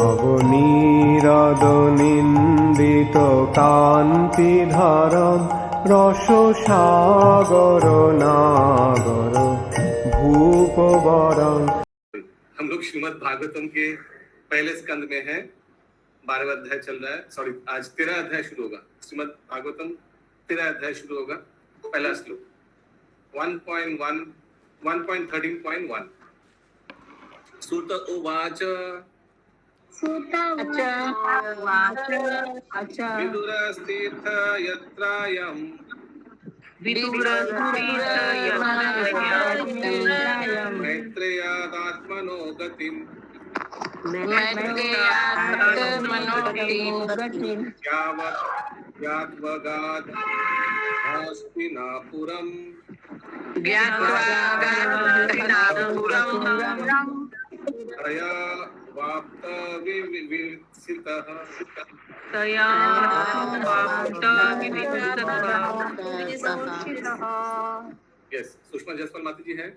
নবনীরদনিন্দিত কান্তিধারম রসসাগর নাগর भूपवरं। हम लोग श्रीमद् भागवतम के पहले स्कंद में हैं, 12वां अध्याय चल रहा है। सॉरी, आज 13वां अध्याय शुरू होगा। श्रीमद् भागवतम 13वां अध्याय शुरू होगा। पहला श्लोक 1.13.1 सूत उवाच विदुरस्तीर्थ यत्रायं मैत्रेयादात्मनो गतिम् यावगाद हस्तिनापुरम् तया वाप्त विविसितः। यस, सुषमा जायसवाल माता जी है,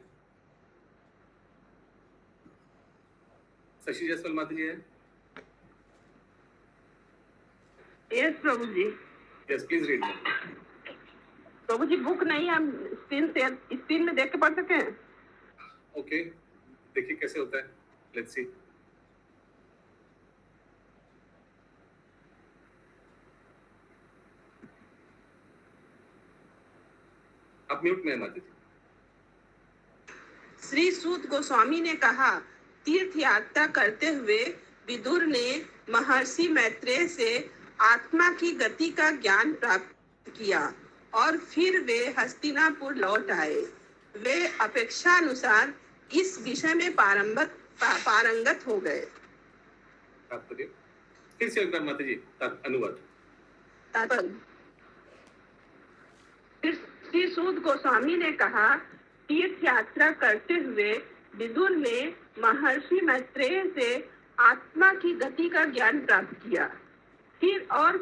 शशि जायसवाल माता जी है। Yes Prabhu ji. Yes, please read. Prabhu ji book नहीं, हम स्क्रीन में देख के पढ़ सके। ओके, देखिए कैसे होता है। Let's see. आप म्यूट में माता जी। श्री सूत गोस्वामी ने कहा, तीर्थ यात्रा करते हुए विदुर ने महर्षि मैत्रेय से आत्मा की गति का ज्ञान प्राप्त किया और फिर वे हस्तिनापुर लौट आए। वे अपेक्षानुसार इस विषय में पारंगत हो गए। फिर से एक बार माता जी अनुवाद। श्री सूत गोस्वामी ने कहा, तीर्थ यात्रा करते हुए विदुर ने महर्षि मैत्रेय से आत्मा की गति का ज्ञान प्राप्त किया।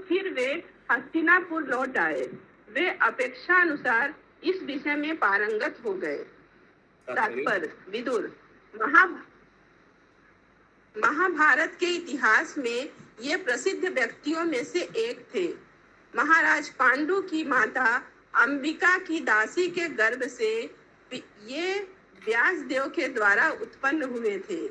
फिर वे हस्तिनापुर लौट आए। वे अपेक्षानुसार इस विषय में पारंगत हो गए। तात्पर्य: विदुर महाभारत के इतिहास में ये प्रसिद्ध व्यक्तियों में से एक थे। महाराज पांडु की माता अंबिका की दासी के गर्भ से ये व्यास देव के द्वारा उत्पन्न हुए थे।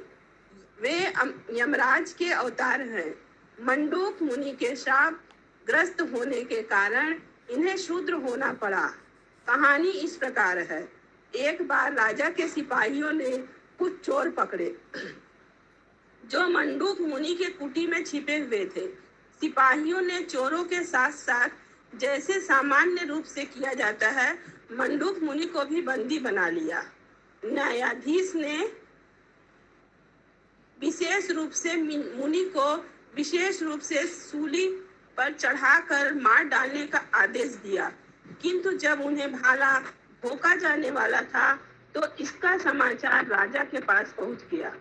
वे यमराज के अवतार हैं। मंडूक मुनि के शाप ग्रस्त होने के कारण इन्हें शूद्र होना पड़ा। कहानी इस प्रकार है। एक बार राजा के सिपाहियों ने कुछ चोर पकड़े जो मंडूक मुनि के कुटी में छिपे हुए थे। सिपाहियों ने चोरों के साथ साथ जैसे सामान्य रूप से किया जाता है, मंडूक मुनि को भी बंदी बना लिया। न्यायाधीश ने विशेष रूप से मुनि को विशेष रूप से सूली पर चढ़ाकर मार डालने का आदेश दिया, किंतु जब उन्हें भाला भोंका जाने वाला था तो इसका समाचार राजा के पास पहुंच गया।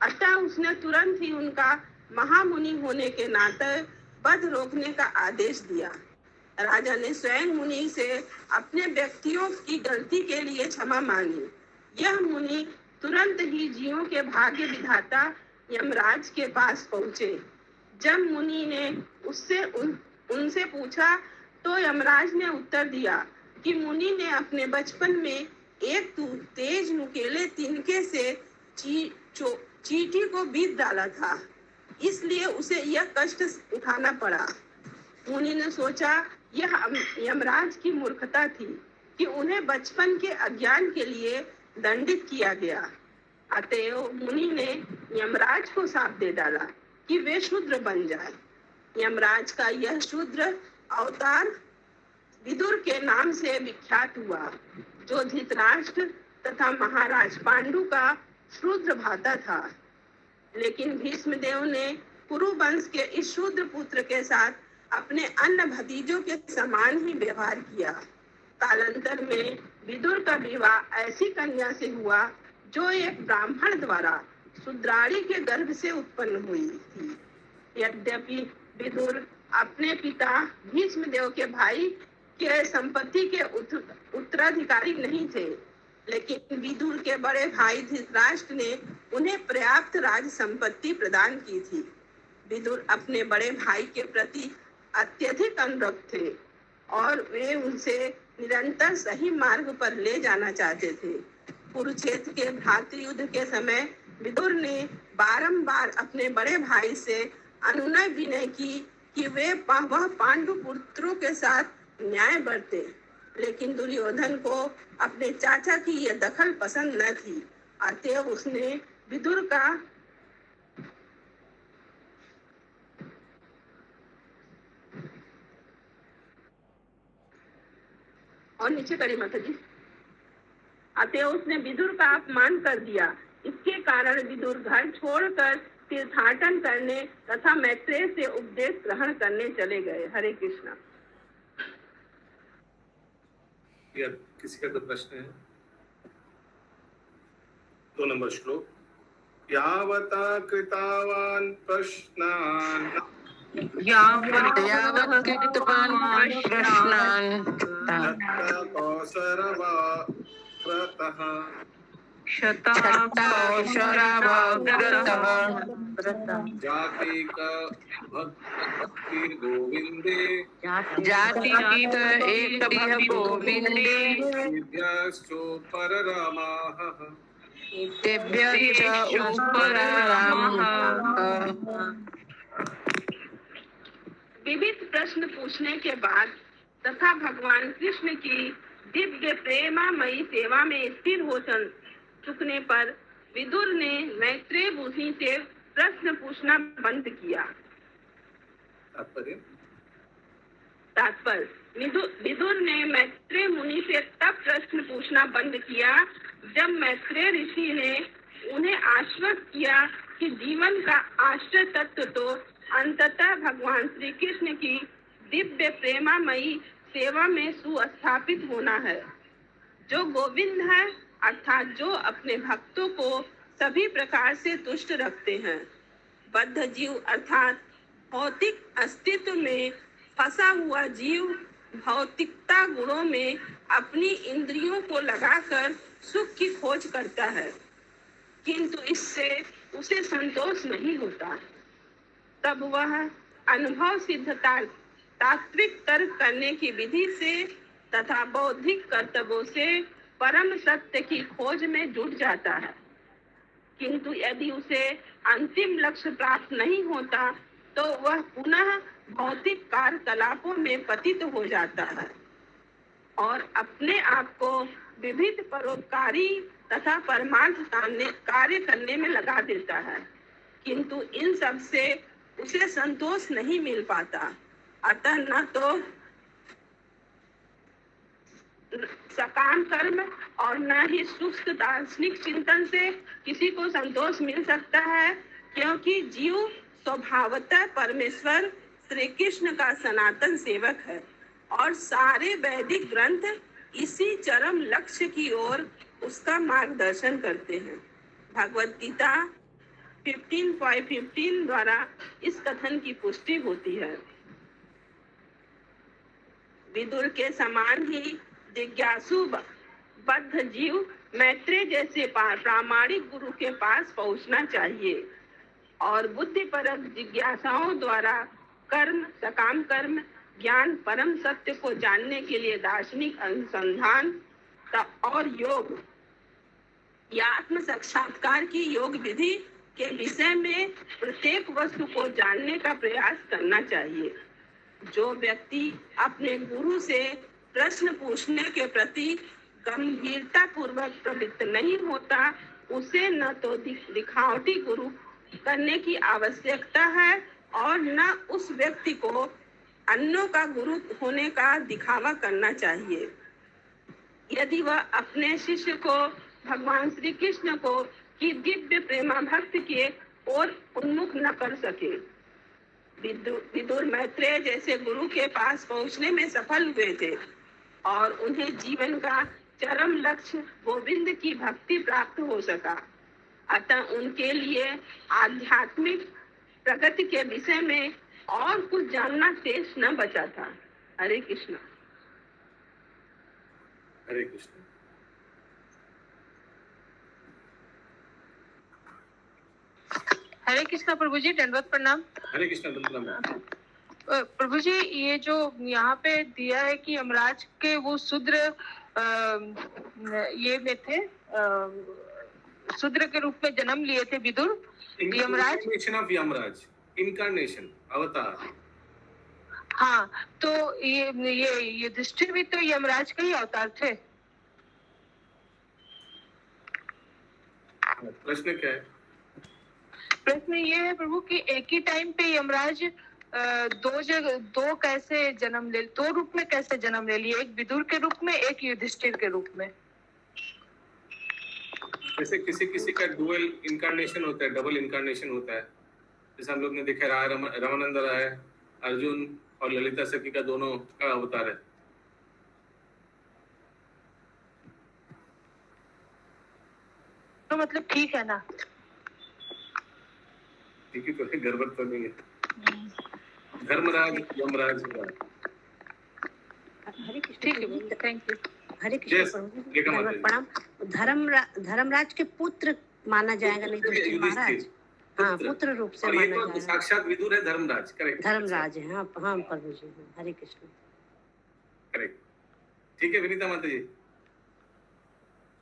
अतः उसने तुरंत ही उनका महामुनि होने के नाते वध रोकने का आदेश दिया। राजा ने स्वयं मुनि से अपने व्यक्तियों की गलती के लिए क्षमा मांगी। यह मुनि तुरंत ही जीवों के भाग्य विधाता यमराज के पास पहुँचे। जब मुनि ने उनसे पूछा तो यमराज ने उत्तर दिया कि मुनि ने अपने बचपन में एक तेज नुकीले तिनके से चींटी को बीत डाला था, इसलिए उसे यह कष्ट उठाना पड़ा। मुनि ने सोचा यह यमराज की मूर्खता थी कि उन्हें बचपन के अज्ञान के लिए दंडित किया गया। अतएव मुनि ने यमराज को शाप दे डाला कि वे शूद्र बन जाए। यमराज का यह शूद्र अवतार विदुर के नाम से विख्यात हुआ, जो धृतराष्ट्र तथा महाराज पांडु का शूद्र भाता था। लेकिन भीष्मदेव ने कुरु वंश के इस शूद्र पुत्र के साथ अपने अन्य भतीजों के समान ही व्यवहार किया। कालांतर में विदुर का विवाह ऐसी कन्या से हुआ जो एक ब्राह्मण द्वारा शूद्राणी के गर्भ से उत्पन्न हुई थी। यद्यपि विदुर अपने पिता भीष्मदेव के भाई के संपत्ति के उत्तराधिकारी नहीं थे, लेकिन विदुर के बड़े भाई धृतराष्ट्र ने उन्हें पर्याप्त राज संपत्ति प्रदान की थी। विदुर अपने बड़े भाई के प्रति अत्यधिक अनुरक्त थे और वे उनसे निरंतर सही मार्ग पर ले जाना चाहते थे। कुरुक्षेत्र के भ्रातृ युद्ध के समय विदुर ने बारंबार अपने बड़े भाई से अनुनय विनय की कि वह पांडु पुत्रों के साथ न्याय बरते, लेकिन दुर्योधन को अपने चाचा की यह दखल पसंद न थी। अतएव उसने विदुर का और नीचे करी माता जी। अतः उसने विदुर का अपमान कर दिया। इसके कारण विदुर घर छोड़कर तीर्थाटन करने तथा मैत्रेय से उपदेश ग्रहण करने चले गए। हरे कृष्णा। या किसी का कोई प्रश्न है? 2 नंबर श्लोक। यावता कृतावान प्रश्नान यावत् कृतवान् प्रश्नान् तत्र कौसरवाकृतः शताकौशरवाग्रतः जातिक भक्तिर्गोविन्दे जातिक एकः गोविन्दे तेभ्यश्चोपररामाः तेभ्यश्च उपररामः। विविध प्रश्न पूछने के बाद तथा भगवान कृष्ण की दिव्य प्रेमामयी सेवा में स्थिर हो चुकने पर विदुर ने मैत्रेय मुनि से प्रश्न पूछना बंद किया। तात्पर्य विदुर ने मैत्रेय मुनि से तब प्रश्न पूछना बंद किया जब मैत्रेय ऋषि ने उन्हें आश्वस्त किया कि जीवन का आश्रय तत्व तो अंततः भगवान श्री कृष्ण की दिव्य प्रेमामयी सेवा में सुस्थापित होना है, जो गोविंद है, अर्थात जो अपने भक्तों को सभी प्रकार से तुष्ट रखते हैं। बद्ध जीव अर्थात भौतिक अस्तित्व में फंसा हुआ जीव भौतिकता गुणों में अपनी इंद्रियों को लगाकर सुख की खोज करता है, किंतु इससे उसे संतोष नहीं होता। तब वह अनुभव सिद्ध तात्विक तर्क करने की विधि से तथा बौद्धिक कर्तव्यों से परम सत्य की खोज में जुट जाता है, किंतु यदि उसे अंतिम लक्ष्य प्राप्त नहीं होता तो वह पुनः भौतिक कार्यकलापों में पतित हो जाता है और अपने आप को विविध परोपकारी तथा परमार्थ कार्य करने में लगा देता है, किंतु इन सब से उसे संतोष नहीं मिल पाता। अतः न तो सकाम कर्म और न ही शुष्क दार्शनिक चिंतन से किसी को संतोष मिल सकता है, क्योंकि जीव स्वभावतः परमेश्वर श्री कृष्ण का सनातन सेवक है और सारे वैदिक ग्रंथ इसी चरम लक्ष्य की ओर उसका मार्गदर्शन करते हैं। भगवत गीता 15:15 द्वारा इस कथन की पुष्टि होती है। विदुर के समान ही जिज्ञासु बद्ध जीव मैत्रेय जैसे प्रामाणिक गुरु के पास पहुंचना चाहिए और बुद्धिपरक जिज्ञासाओं द्वारा कर्म, सकाम कर्म, ज्ञान, परम सत्य को जानने के लिए दार्शनिक अनुसंधान और योग या आत्म साक्षात्कार की योग विधि के विषय में प्रत्येक वस्तु को जानने का प्रयास करना चाहिए। जो व्यक्ति अपने गुरु से प्रश्न पूछने के प्रति गंभीरता पूर्वक प्रवृत्त नहीं होता, उसे न तो दिखावटी गुरु करने की आवश्यकता है और न उस व्यक्ति को अन्यों का गुरु होने का दिखावा करना चाहिए। यदि वह अपने शिष्य को भगवान श्री कृष्ण को की दिव्य प्रेमा भक्ति के ओर उन्मुख न कर सके। विदुर मैत्रेय जैसे गुरु के पास पहुंचने में सफल हुए थे और उन्हें जीवन का चरम लक्ष्य गोविंद की भक्ति प्राप्त हो सका। अतः उनके लिए आध्यात्मिक प्रगति के विषय में और कुछ जानना शेष न बचा था। हरे कृष्ण। हरे कृष्ण। हरे कृष्णा प्रभु जी, दंडवत प्रणाम। हरे कृष्ण प्रणाम। प्रभु जी, ये जो यहाँ पे दिया है कि यमराज के वो शूद्र ये में थे, शूद्र के रूप में जन्म लिए थे Vidur Yamraj. Incarnation of Yamraj, incarnation, अवतार। हाँ, तो ये युधिष्ठिर भी तो यमराज के ही अवतार थे। प्रश्न क्या है? प्रश्न ये है प्रभु कि एक ही टाइम पे यमराज दो कैसे जन्म ले, दो रूप में कैसे जन्म ले लिए, एक विदुर के रूप में, एक युधिष्ठिर के रूप में। जैसे किसी किसी का डुअल इनकारनेशन होता है, डबल इनकारनेशन होता है। जैसे हम लोग ने देखा रामानंद राय, अर्जुन और ललिता सखी का दोनों का अवतार है। तो मतलब ठीक है ना? ठीक है, कोई गड़बड़ तो नहीं है। धर्मराज यमराज हरे कृष्ण। ठीक है, thank you. Hare Yes, Krishna लेखा माता जी। प्रणाम। धर्मराज के पुत्र माना जाएगा, नहीं युधिष्ठिर महाराज? हाँ, पुत्र रूप से और ये माना तो जाएगा। साक्षात विदुर है, धर्मराज। करेक्ट, धर्मराज है। हाँ हाँ प्रभु जी, हरे कृष्ण। करेक्ट। ठीक है विनीता माता जी।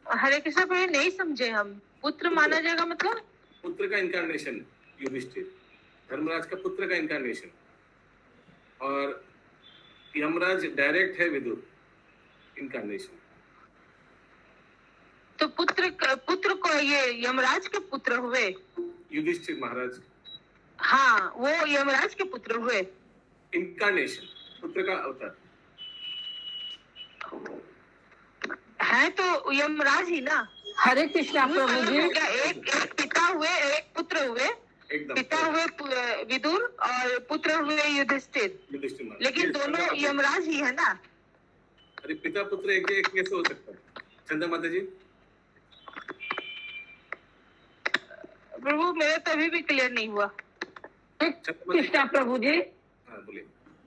हरे कृष्ण प्रभु, नहीं समझे हम। पुत्र माना जाएगा मतलब? पुत्र का इनकारनेशन युधिष्ठिर, धर्मराज का पुत्र का इनकारनेशन। और यमराज डायरेक्ट है विदुर इनकारनेशन। तो पुत्र को ये यमराज के पुत्र हुए? युधिष्ठिर महाराज हाँ, वो यमराज के पुत्र हुए। इनकारनेशन, पुत्र का अवतार है तो यमराज ही ना। हरे कृष्णा प्रभु जी। एक पिता हुए, एक पुत्र हुए। एकदम। पिता हुए विदुर और पुत्र हुए युधिष्ठिर, युधिष्ठिर महाराज। लेकिन दोनों यमराज ही है ना। अरे पिता पुत्र एक कैसे हो सकता है? चंदा माता जी। प्रभु, मेरे तो अभी भी क्लियर नहीं हुआ। कृष्णा प्रभु जी। हाँ बोलिए।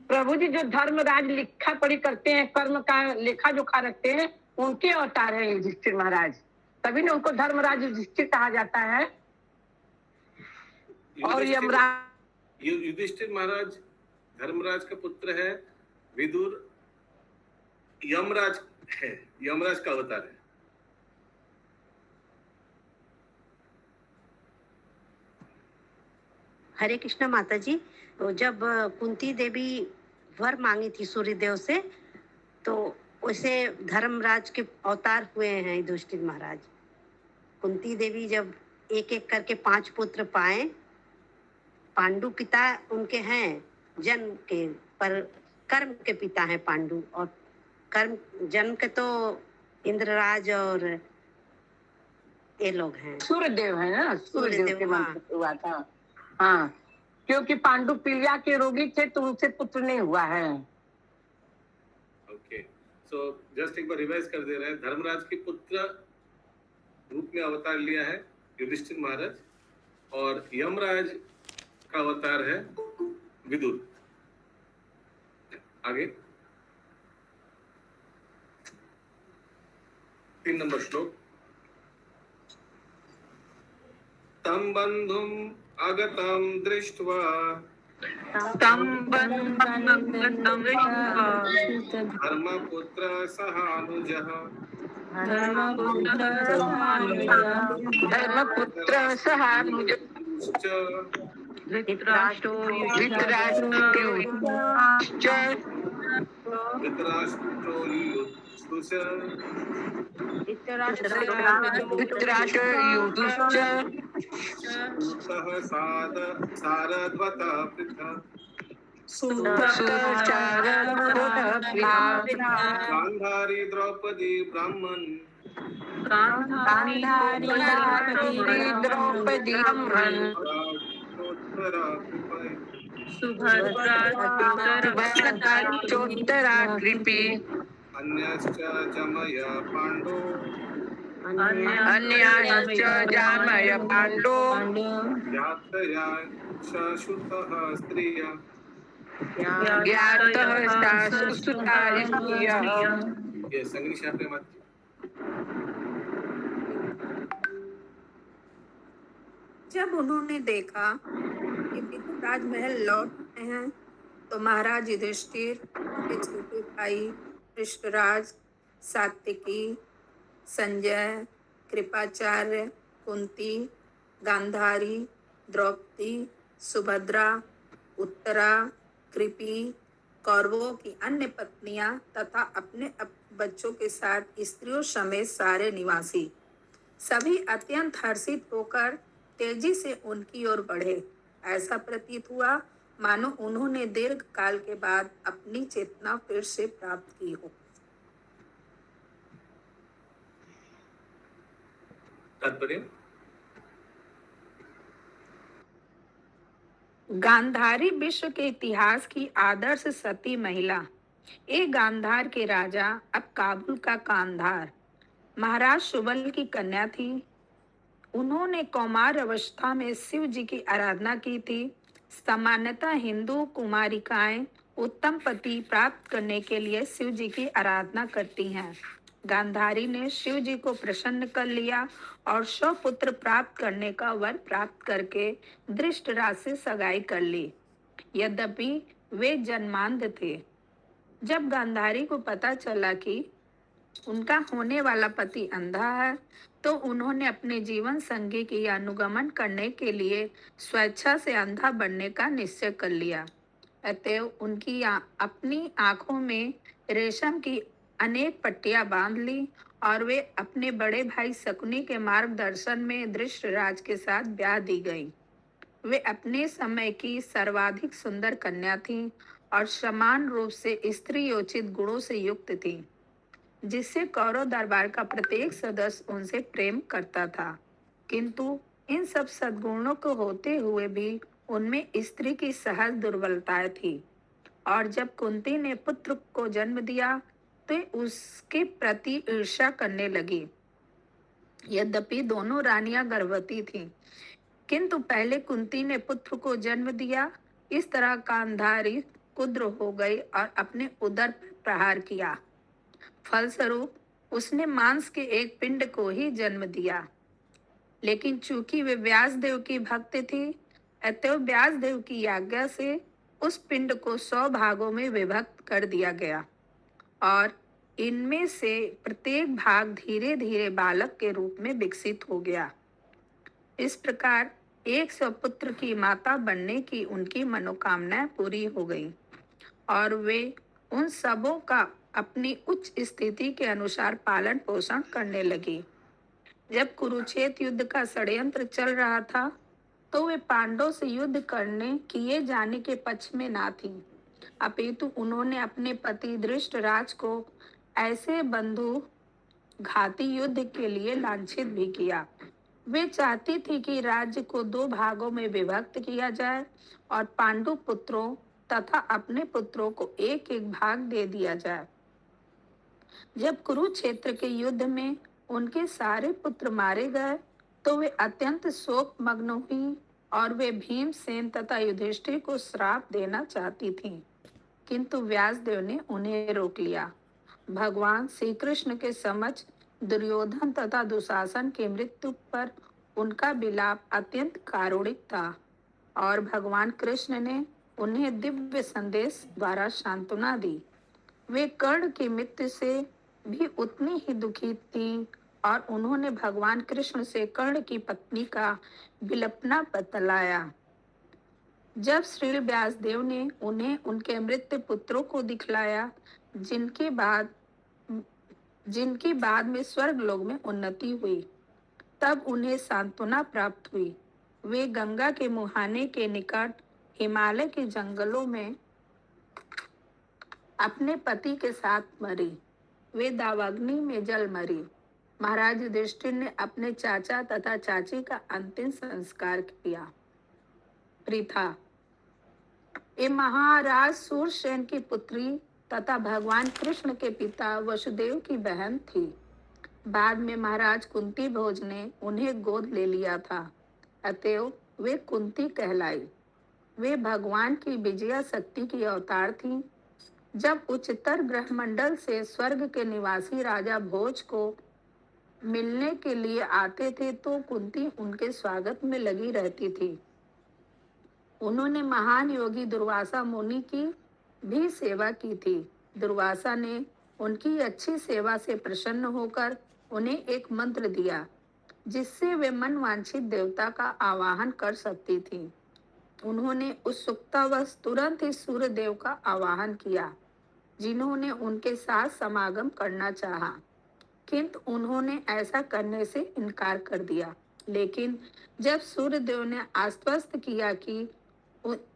प्रभु जी, जो धर्मराज लिखा पढ़ी करते हैं, कर्म का लेखा जोखा रखते हैं, उनके अवतार है युधिष्ठिर महाराज, तभी ना उनको धर्मराज युधिष्ठिर कहा जाता है। और यमराज, युधिष्ठिर महाराज धर्मराज का पुत्र है, विदुर यमराज है, यमराज का अवतार है। हरे कृष्ण माता जी। तो जब कुंती देवी वर मांगी थी सूर्यदेव से, तो उसे धर्मराज के अवतार हुए हैं युधिष्ठिर महाराज। कुंती देवी जब एक एक करके 5 पुत्र पाए, पांडु पिता उनके हैं जन्म के, पर कर्म के पिता हैं पांडु, और कर्म जन्म के तो इंद्रराज और ये लोग हैं। सूर्यदेव है ना, सूर्यदेव के हाँ। वंश हुआ था। हाँ, क्योंकि पांडु पीलिया के रोगी थे तो उनसे पुत्र नहीं हुआ है। ओके, सो जस्ट एक बार रिवाइज कर दे रहे हैं। धर्मराज के पुत्र रूप में अवतार लिया है युधिष्ठिर महाराज, और यमराज का अवतार है विदुर। आगे 3 नंबर श्लोक। तम बंधुम आगतम दृष्ट्वा धर्मपुत्र सहानुजः धर्मपुत्र सहानुज धृतराष्ट्रो सारद्वता पृथक् गांधारी द्रौपदी ब्राह्मण द्रौपदी चोत्तरा कृपी अन्यश्च जमय पांडो अन्याश्च जामय पांडो यात्रया शुतः स्त्रिय ज्ञातः सासुसुता स्त्रियः। ये संग्निशा पे मत। जब उन्होंने देखा कि विदुर राजमहल लौट आए हैं तो महाराज युधिष्ठिर, उनके छोटे भाई पृष्ठराज, सात्विकी, संजय, कृपाचार्य, कुंती, गांधारी, द्रौपदी, सुभद्रा, उत्तरा, कृपी, कौरवों की अन्य पत्नियां तथा अपने बच्चों के साथ स्त्रियों समेत सारे निवासी सभी अत्यंत हर्षित होकर तेजी से उनकी ओर बढ़े। ऐसा प्रतीत हुआ मानो उन्होंने दीर्घ काल के बाद अपनी चेतना फिर से प्राप्त की हो। तात्पर्य गांधारी विश्व के इतिहास की आदर्श सती महिला। एक गांधार के राजा अब काबुल का कांधार महाराज सुबल की कन्या थी। उन्होंने कौमार अवस्था में शिव जी की आराधना की थी। सामान्यतः हिंदू कुमारिकाएं उत्तम पति प्राप्त करने के लिए शिव जी की आराधना करती हैं। गांधारी ने शिव जी को प्रसन्न कर लिया और स्वपुत्र प्राप्त करने का वर प्राप्त करके धृतराज से सगाई कर ली। यद्यपि वे जन्मांध थे। जब गांधारी को पता चला कि उनका होने वाला पति अंधा है तो उन्होंने अपने जीवन संगी की अनुगमन करने के लिए स्वेच्छा से अंधा बनने का निश्चय कर लिया। अतएव उनकी अपनी आंखों में रेशम की अनेक पट्टियां बांध ली और वे अपने बड़े भाई शकुनी के मार्गदर्शन में धृतराज के साथ ब्याह दी गई। वे अपने समय की सर्वाधिक सुंदर कन्या थी और समान रूप से स्त्रीयोचित गुणों से युक्त थी, जिससे कौरव दरबार का प्रत्येक सदस्य उनसे प्रेम करता था। किंतु इन सब सद्गुणों को होते हुए भी उनमें स्त्री की सहज दुर्बलताएं थी और जब कुंती ने पुत्र को जन्म दिया तो उसके प्रति ईर्ष्या करने लगी। यद्यपि दोनों रानियां गर्भवती थीं, किंतु पहले कुंती ने पुत्र को जन्म दिया। इस तरह गांधारी कुद्र हो गई और अपने उदर पर प्रहार किया। फलस्वरूप उसने मांस के एक पिंड को ही जन्म दिया। लेकिन चूंकि वे व्यासदेव की भक्त थी, अतएव व्यासदेव की आज्ञा से उस पिंड को 100 भागों में विभक्त कर दिया गया और इनमें से प्रत्येक भाग धीरे धीरे बालक के रूप में विकसित हो गया। इस प्रकार 100 पुत्र की माता बनने की उनकी मनोकामना पूरी हो गई और वे उन सबों का अपनी उच्च स्थिति के अनुसार पालन पोषण करने लगी। जब कुरुक्षेत्र युद्ध का षड्यंत्र चल रहा था तो वे पांडवों से युद्ध करने किए जाने के पक्ष में ना थी, अपितु उन्होंने अपने पति धृतराज को ऐसे बंधु घाती युद्ध के लिए लांछित भी किया। वे चाहती थी कि राज्य को 2 भागों में विभक्त किया जाए और पांडु पुत्रों तथा अपने पुत्रों को एक एक भाग दे दिया जाए। जब कुरुक्षेत्र के युद्ध में उनके सारे पुत्र मारे गए तो वे अत्यंत शोक मग्न हुई और वे भीमसेन तथा युधिष्ठिर को श्राप देना चाहती थीं, किंतु व्यासदेव ने उन्हें रोक लिया। भगवान श्री कृष्ण के समक्ष दुर्योधन तथा दुशासन की मृत्यु पर उनका विलाप अत्यंत कारुणिक था और भगवान कृष्ण ने उन्हें दिव्य संदेश द्वारा सांत्वना दी। वे कर्ण की मृत्यु से भी उतनी ही दुखी थीं और उन्होंने भगवान कृष्ण से कर्ण की पत्नी का विलपना बतलाया। जब श्री व्यासदेव ने उन्हें उनके मृत पुत्रों को दिखलाया, जिनके बाद में स्वर्ग लोक में उन्नति हुई, तब उन्हें सांत्वना प्राप्त हुई। वे गंगा के मुहाने के निकट हिमालय के जंगलों में अपने पति के साथ मरी। वे दावाग्नि में जल मरी। महाराज युधिष्ठिर ने अपने चाचा तथा चाची का अंतिम संस्कार किया। प्रीथा ये महाराज सूरसेन की पुत्री तथा भगवान कृष्ण के पिता वसुदेव की बहन थी। बाद में महाराज कुंती भोज ने उन्हें गोद ले लिया था, अतएव वे कुंती कहलाई। वे भगवान की विजया शक्ति की अवतार थीं। जब उच्चतर ग्रहमंडल से स्वर्ग के निवासी राजा भोज को मिलने के लिए आते थे तो कुंती उनके स्वागत में लगी रहती थी। उन्होंने महान योगी दुर्वासा मुनि की भी सेवा की थी। दुर्वासा ने उनकी अच्छी सेवा से प्रसन्न होकर उन्हें एक मंत्र दिया जिससे वे मनवांछित देवता का आवाहन कर सकती थी। उन्होंने उत्सुकतावश तुरंत ही सूर्य देव का आवाहन किया, जिन्होंने उनके साथ समागम करना चाहा, किंतु उन्होंने ऐसा करने से इनकार कर दिया। लेकिन जब सूर्यदेव ने आश्वस्त किया कि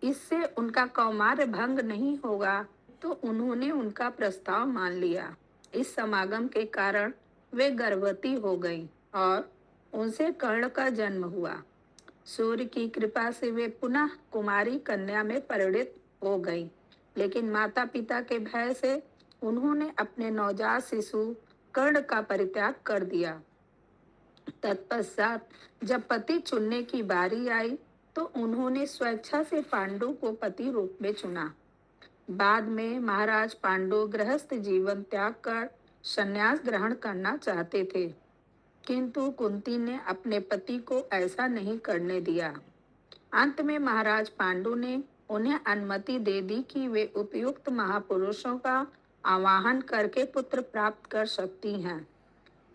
इससे उनका कौमार्य भंग नहीं होगा, तो उन्होंने उनका प्रस्ताव मान लिया। इस समागम के कारण वे गर्भवती हो गईं और उनसे कर्ण का जन्म हुआ। सूर्य की कृपा से वे पुनः कुमारी कन्या में परिणित हो गईं, लेकिन माता पिता के भय से उन्होंने अपने नवजात शिशु कर्ण का परित्याग कर दिया। तत्पश्चात जब पति चुनने की बारी आई तो उन्होंने स्वेच्छा से पांडु को पति रूप में चुना। बाद में महाराज पांडु गृहस्थ जीवन त्याग कर संन्यास ग्रहण करना चाहते थे, किंतु कुंती ने अपने पति को ऐसा नहीं करने दिया। अंत में महाराज पांडु ने उन्हें अनुमति दे दी कि वे उपयुक्त महापुरुषों का आवाहन करके पुत्र प्राप्त कर सकती हैं।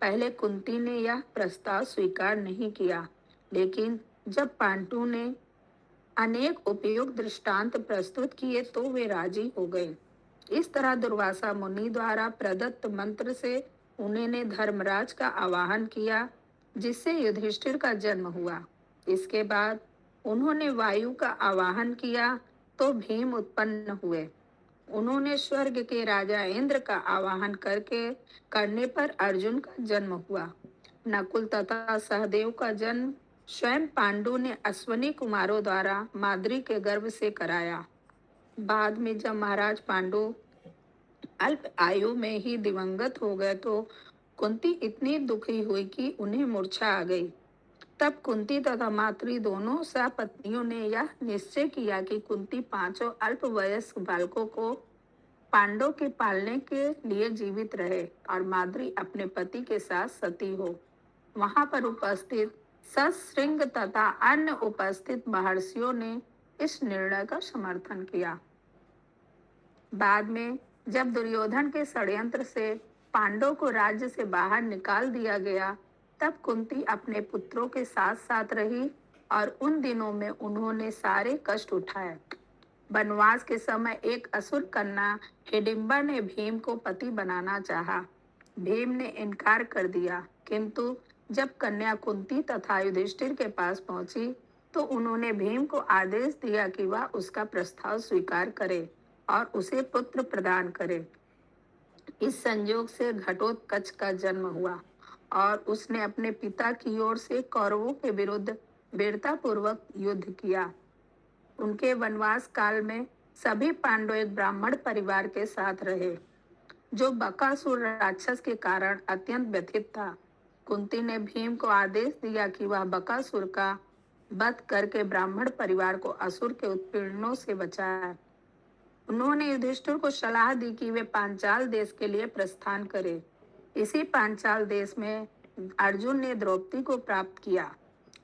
पहले कुंती ने यह प्रस्ताव स्वीकार नहीं किया, लेकिन जब पांडु ने अनेक उपयुक्त दृष्टांत प्रस्तुत किए तो वे राजी हो गए। इस तरह दुर्वासा मुनि द्वारा प्रदत्त मंत्र से उन्होंने धर्मराज का आवाहन किया, जिससे युधिष्ठिर का जन्म हुआ। इसके बाद उन्होंने वायु का आवाहन किया तो भीम उत्पन्न हुए। उन्होंने स्वर्ग के राजा इंद्र का आवाहन करने पर अर्जुन का जन्म हुआ। नकुल तथा सहदेव का जन्म स्वयं पांडु ने अश्वनी कुमारों द्वारा माद्री के गर्भ से कराया। बाद में जब महाराज पांडु अल्प आयु में ही दिवंगत हो गए तो कुंती इतनी दुखी हुई कि उन्हें मूर्छा आ गई। तब कुंती तथा माद्री दोनों सपत्नियों ने यह निश्चय किया कि कुंती 5 अल्प वयस्क बालकों को पांडवों के पालने के लिए जीवित रहे और माद्री अपने पति के साथ सती हो। वहां पर उपस्थित सश्रृंग तथा अन्य उपस्थित महर्षियों ने इस निर्णय का समर्थन किया। बाद में जब दुर्योधन के षड्यंत्र से पांडवों को राज्य से बाहर निकाल दिया गया, तब कुंती अपने पुत्रों के साथ साथ रही और उन दिनों में उन्होंने सारे कष्ट उठाए। वनवास के समय एक असुर कन्या हिडिंबा ने भीम को पति बनाना चाहा। भीम ने इनकार कर दिया, किंतु जब कन्या कुंती तथा युधिष्ठिर के पास पहुंची तो उन्होंने भीम को आदेश दिया कि वह उसका प्रस्ताव स्वीकार करे और उसे पुत्र प्रदान करे। इस संयोग से घटोत्कच का जन्म हुआ और उसने अपने पिता की ओर से कौरवों के विरुद्ध वीरतापूर्वक युद्ध किया। उनके वनवास काल में सभी पांडव एक ब्राह्मण परिवार के साथ रहे, जो बकासुर राक्षस के कारण अत्यंत व्यथित था। कुंती ने भीम को आदेश दिया कि वह बकासुर का वध करके ब्राह्मण परिवार को असुर के उत्पीड़नों से बचाए। उन्होंने युधिष्ठिर को सलाह दी कि वे पांचाल देश के लिए प्रस्थान करें। इसी पांचाल देश में अर्जुन ने द्रौपदी को प्राप्त किया,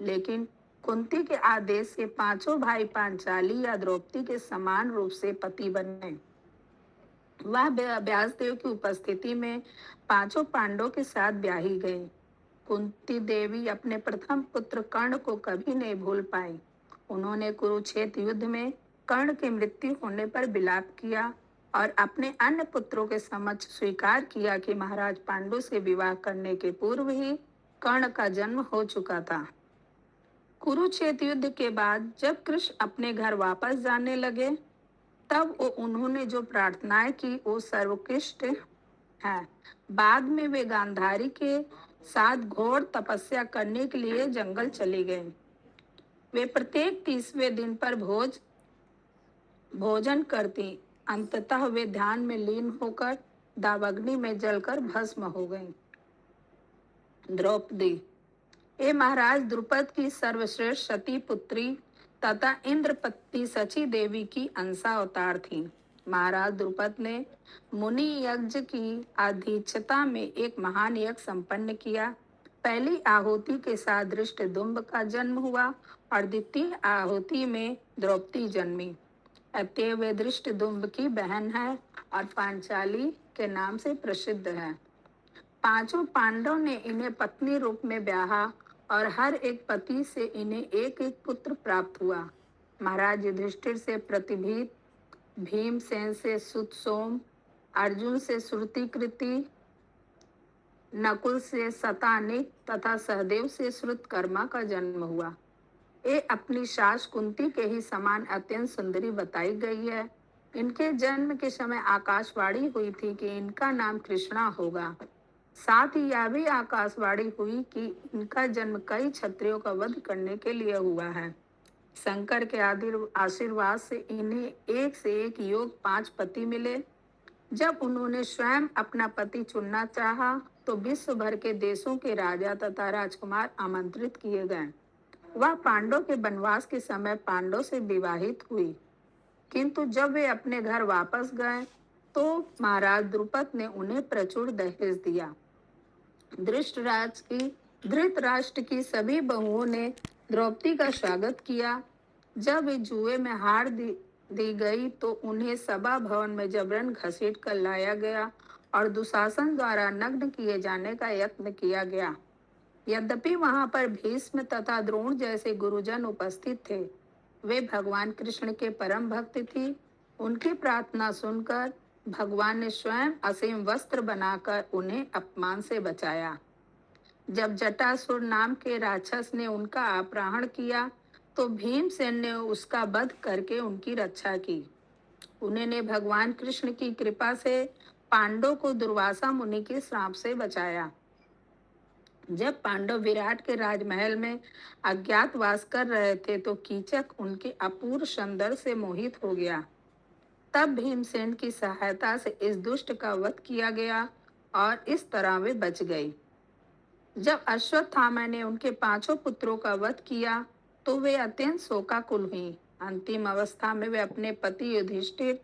लेकिन कुंती के आदेश से 5 भाई पांचाली या द्रौपदी के समान रूप से पति बने। वह व्यासदेव की उपस्थिति में 5 पांडवों के साथ ब्याही गई। कुंती देवी अपने प्रथम पुत्र कर्ण को कभी नहीं भूल पाई। उन्होंने कुरुक्षेत्र युद्ध में कर्ण की मृत्यु होने पर विलाप किया और अपने अन्य पुत्रों के समक्ष स्वीकार किया कि महाराज पांडु से विवाह करने के पूर्व ही कर्ण का जन्म हो चुका था। कुरुक्षेत्र युद्ध के बाद जब कृष्ण अपने घर वापस जाने लगे, तब उन्होंने जो प्रार्थनाएं की वो सर्वोत्कृष्ट है। बाद में वे गांधारी के साथ घोर तपस्या करने के लिए जंगल चले गए। वे प्रत्येक 30वें दिन पर भोजन करती। अंततः वे ध्यान में लीन होकर दावाग्नि में जलकर भस्म हो गईं। द्रौपदी ये महाराज द्रुपद की सर्वश्रेष्ठ सती पुत्री तथा इंद्रपत्नी सची देवी की अंशा अवतार थी। महाराज द्रुपद ने मुनि यज्ञ की अध्यक्षता में एक महान यज्ञ संपन्न किया, पहली आहुति के साथ धृष्टद्युम्न का जन्म हुआ और द्वितीय आहुति में द्रौपदी जन्मी। अतएव वे धृष्टद्युम्न की बहन है और पांचाली के नाम से प्रसिद्ध है। पांचों पांडव ने इन्हें पत्नी रूप में ब्याहा और हर एक पति से इन्हें एक एक पुत्र प्राप्त हुआ। महाराज युधिष्ठिर से प्रतिभीत, भीमसेन से सुतसोम, अर्जुन से श्रुतिकृति, नकुल से शतानिक तथा सहदेव से श्रुतकर्मा का जन्म हुआ। ये अपनी सास कुंती के ही समान अत्यंत सुंदरी बताई गई है। इनके जन्म के समय आकाशवाणी हुई थी कि इनका नाम कृष्णा होगा। साथ ही यह भी आकाशवाणी हुई कि इनका जन्म कई क्षत्रियों का वध करने के लिए हुआ है। शंकर के आशीर्वाद से इन्हें एक से एक योग 5 पति मिले। जब उन्होंने स्वयं अपना पति चुनना चाहा तो विश्व भर के देशों के राजा तथा राजकुमार आमंत्रित किए गए। वह पांडव के वनवास के समय पांडव से विवाहित हुई, किंतु जब वे अपने घर वापस गए तो महाराज द्रुपद ने उन्हें प्रचुर दहेज दिया। धृतराष्ट्र की सभी बहुओं ने द्रौपदी का स्वागत किया। जब वे जुए में हार दी गई तो उन्हें सभा भवन में जबरन घसीट कर लाया गया और दुशासन द्वारा नग्न किए जाने का यत्न किया गया। यद्यपि वहां पर भीष्म तथा द्रोण जैसे गुरुजन उपस्थित थे, वे भगवान कृष्ण के परम भक्त थी। उनकी प्रार्थना सुनकर भगवान ने स्वयं असीम वस्त्र बनाकर उन्हें अपमान से बचाया। जब जटासुर नाम के राक्षस ने उनका अपहरण किया तो भीमसेन ने उसका वध करके उनकी रक्षा की। उन्होंने भगवान कृष्ण की कृपा से पांडव को दुर्वासा मुनि के श्राप से बचाया। जब पांडव विराट के राजमहल में अज्ञातवास कर रहे थे तो कीचक उनके अपूर्व सौंदर्य से मोहित हो गया। तब भीमसेन की सहायता से इस दुष्ट का वध किया गया और इस तरह वे बच गई। जब अश्वत्थामा ने उनके 5 पुत्रों का वध किया तो वे अत्यंत शोकाकुल हुई। अंतिम अवस्था में वे अपने पति युधिष्ठिर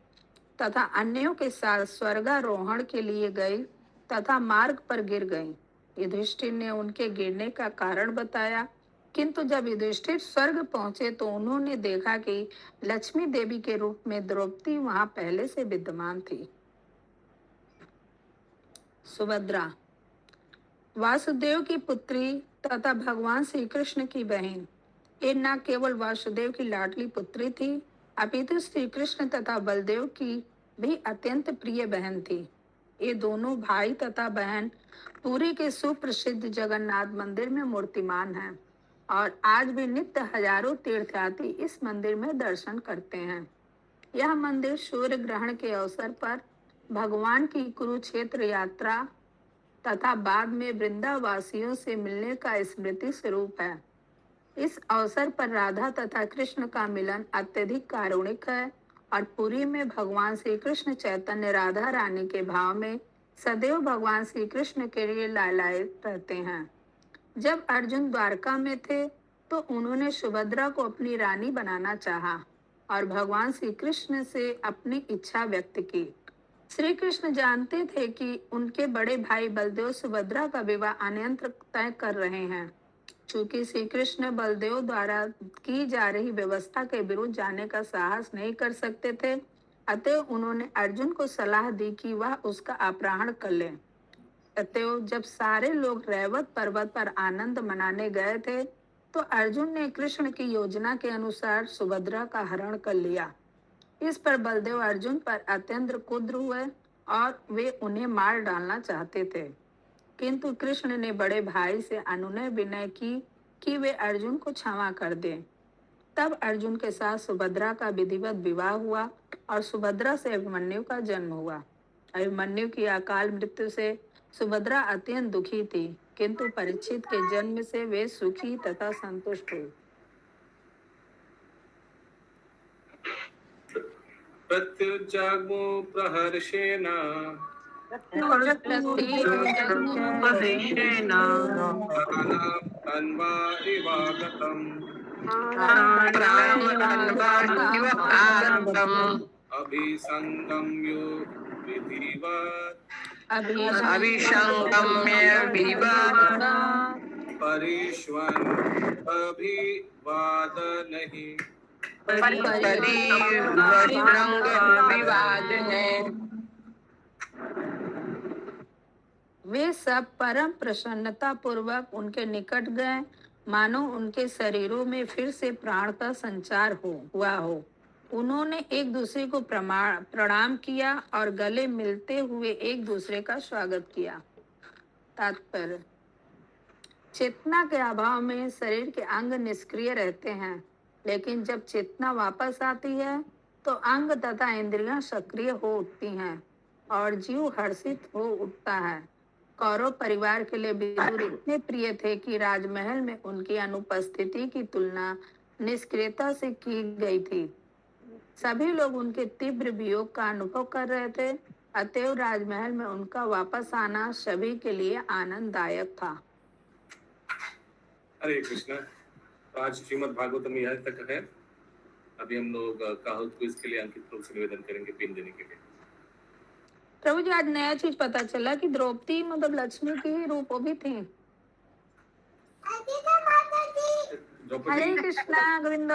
तथा अन्यों के साथ स्वर्गारोहण के लिए गई तथा मार्ग पर गिर गई। युधिष्ठिर ने उनके गिरने का कारण बताया, किंतु जब युधिष्ठिर स्वर्ग पहुंचे तो उन्होंने देखा कि लक्ष्मी देवी के रूप में द्रौपदी वहां पहले से विद्यमान थी। सुभद्रा वासुदेव की पुत्री तथा भगवान श्री कृष्ण की बहन। ये न केवल वासुदेव की लाडली पुत्री थी, अपितु श्री कृष्ण तथा बलदेव की भी अत्यंत प्रिय बहन थी। ये दोनों भाई तथा बहन पुरी के सुप्रसिद्ध जगन्नाथ मंदिर में मूर्तिमान हैं और आज भी नित्य हजारों तीर्थयात्री इस मंदिर में दर्शन करते हैं। यह मंदिर सूर्य ग्रहण के अवसर पर भगवान की कुरुक्षेत्र यात्रा तथा बाद में वृंदावासियों से मिलने का स्मृति स्वरूप है। इस अवसर पर राधा तथा कृष्ण का मिलन अत्यधिक कारुणिक है और पुरी में भगवान श्री कृष्ण चैतन्य राधा रानी के भाव में सदैव भगवान श्री कृष्ण के लिए लालायित रहते हैं। जब अर्जुन द्वारका में थे तो उन्होंने सुभद्रा को अपनी रानी बनाना चाहा और भगवान श्री कृष्ण से अपनी इच्छा व्यक्त की। श्री कृष्ण जानते थे कि उनके बड़े भाई बलदेव सुभद्रा का विवाह अन्यंत्र तय कर रहे हैं। चूंकि श्री कृष्ण बलदेव द्वारा की जा रही व्यवस्था के विरुद्ध जाने का साहस नहीं कर सकते थे, अतएव उन्होंने अर्जुन को सलाह दी कि वह उसका अपहरण कर ले। अतएव जब सारे लोग रैवत पर्वत पर आनंद मनाने गए थे तो अर्जुन ने कृष्ण की योजना के अनुसार सुभद्रा का हरण कर लिया। इस पर बलदेव अर्जुन पर अत्यंत क्रुद्ध हुए और वे उन्हें मार डालना चाहते थे, किंतु कृष्ण ने बड़े भाई से अनुनय विनय की कि वे अर्जुन को क्षमा कर दें। तब अर्जुन के साथ सुभद्रा का विधिवत विवाह हुआ और सुभद्रा से अभिमन्यु का जन्म हुआ। अभिमन्यु की अकाल मृत्यु से सुभद्रा अत्यंत दुखी थी, किंतु परीक्षित के जन्म से वे सुखी तथा संतुष्ट हुई। प्रत्युज्जाग्मो प्रहर्षेण अन्वा इवागतम् अभिसंगम्यो विधिवत् अभिसंगम्य विधिवत् परिष्वन् अभिवादनहि विवाद है। वे सब परम प्रसन्नता पूर्वक उनके निकट गए, मानो उनके शरीरों में फिर से प्राण का संचार हुआ हो। उन्होंने एक दूसरे को प्रणाम किया और गले मिलते हुए एक दूसरे का स्वागत किया। तात्पर्य: चेतना के अभाव में शरीर के अंग निष्क्रिय रहते हैं, लेकिन जब चेतना वापस आती है तो अंग तथा इंद्रियां सक्रिय हो उठती हैं और जीव हर्षित हो उठता है। कौरव परिवार के लिए विदुर इतने प्रिय थे कि राजमहल में उनकी अनुपस्थिति की तुलना निष्क्रियता से की गई थी। सभी लोग उनके तीव्र वियोग का अनुभव कर रहे थे, अतएव राजमहल में उनका वापस आना सभी के लिए आनंददायक था। हरे कृष्णा। तो आज श्रीमद् भागवतम यहाँ तक है। अभी हम लोग काहुत को इसके लिए अंकित रूप से निवेदन करेंगे पिन देने के लिए। प्रभु जी, आज नया चीज पता चला कि द्रौपदी मतलब लक्ष्मी की ही रूप वो भी थी। हरे कृष्णा गोविंद।